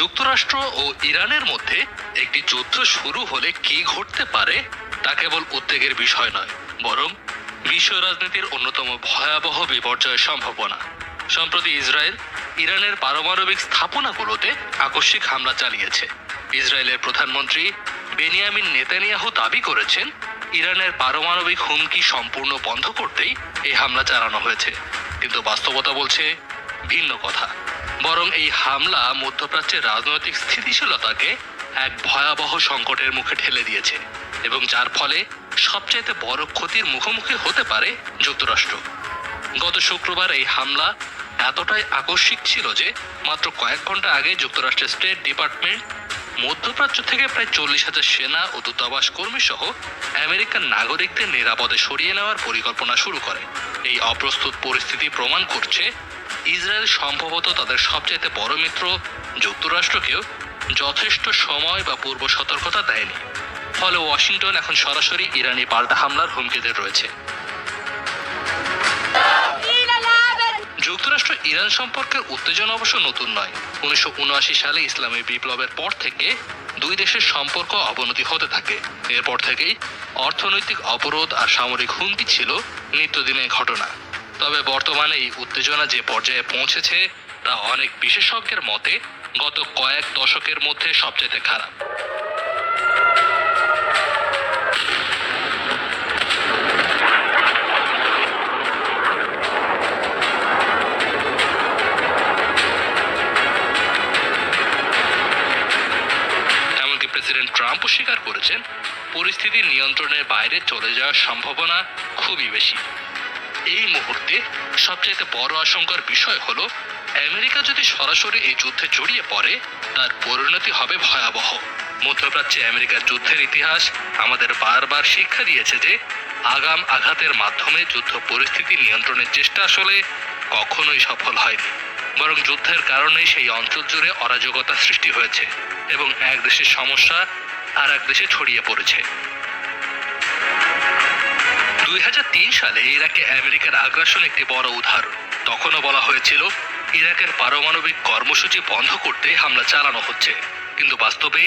যুক্তরাষ্ট্র ও ইরানের মধ্যে একটি যুদ্ধ শুরু হলে কি ঘটতে পারে তা কেবল উদ্বেগের বিষয় নয়, বরং বিশ্ব রাজনীতির অন্যতম ভয়াবহ বিপর্যয়ের সম্ভাবনা। সম্প্রতি ইসরায়েল ইরানের পারমাণবিক স্থাপনাগুলোতে আকস্মিক হামলা চালিয়েছে। ইসরায়েলের প্রধানমন্ত্রী বেনিয়ামিন নেতানিয়াহু দাবি করেছেন, ইরানের পারমাণবিক হুমকি সম্পূর্ণ বন্ধ করতেই এই হামলা চালানো হয়েছে। কিন্তু বাস্তবতা বলছে ভিন্ন কথা। বরং এই হামলা মধ্যপ্রাচ্যের রাজনৈতিক স্থিতিশীলতাকে এক ভয়াবহ সংকটের মুখে ঠেলে দিয়েছে এবং যার ফলে সবচেয়ে বড় ক্ষতির মুখোমুখি হতে পারে যুক্তরাষ্ট্র। গত শুক্রবার এই হামলা এতটাই আকস্মিক ছিল যে মাত্র কয়েক ঘন্টা আগে যুক্তরাষ্ট্রের স্টেট ডিপার্টমেন্ট মধ্যপ্রাচ্য থেকে প্রায় 40,000 সেনা ও দূতাবাস কর্মী সহ আমেরিকান নাগরিকদের নিরাপদে সরিয়ে নেওয়ার পরিকল্পনা শুরু করে। এই অপ্রস্তুত পরিস্থিতি প্রমাণ করছে ইসরায়েল সম্ভবত তাদের সবচাইতে বড় মিত্র যুক্তরাষ্ট্রকেও যথেষ্ট সময় বা পূর্ব সতর্কতা দেয়নি। ফলে ওয়াশিংটন এখন সরাসরি ইরানি পাল্টা হামলার হুমকিতে রয়েছে। যুক্তরাষ্ট্র ইরান সম্পর্কের উত্তেজনা অবশ্য নতুন নয়। 1979 সালে ইসলামী বিপ্লবের পর থেকে দুই দেশের সম্পর্ক অবনতি হতে থাকে। এরপর থেকেই অর্থনৈতিক অবরোধ আর সামরিক হুমকি ছিল নিত্যদিনের ঘটনা। তবে বর্তমানে এই উত্তেজনা যে পর্যায়ে পৌঁছেছে তা অনেক বিশেষজ্ঞের মতে গত কয়েক দশকের মধ্যে সবচেয়ে খারাপ। এমনকি প্রেসিডেন্ট ট্রাম্পও স্বীকার করেছেন, পরিস্থিতি নিয়ন্ত্রণের বাইরে চলে যাওয়ার সম্ভাবনা খুবই বেশি। এই মুহূর্তে সবচেয়ে বড় আশঙ্কার বিষয় হলো, আমেরিকা যদি সরাসরি এই যুদ্ধে জড়িয়ে পড়ে তার পরিণতি হবে ভয়াবহ। মধ্যপ্রাচ্যে আমেরিকার যুদ্ধের ইতিহাস আমাদের বারবার শিক্ষা দিয়েছে যে আগাম আঘাতের মাধ্যমে যুদ্ধ পরিস্থিতি নিয়ন্ত্রণের চেষ্টা আসলে কখনোই সফল হয়নি, বরং যুদ্ধের কারণে সেই অঞ্চল জুড়ে অরাজকতা সৃষ্টি হয়েছে এবং এক দেশের সমস্যা আর এক দেশে ছড়িয়ে পড়েছে। 2003 সালে ইরাকে আমেরিকার আগ্রাসন একটি বড় উদাহরণ। তখনও বলা হয়েছিল ইরাকের পারমাণবিক কর্মসূচি বন্ধ করতে হামলা চালানো হচ্ছে, কিন্তু বাস্তবে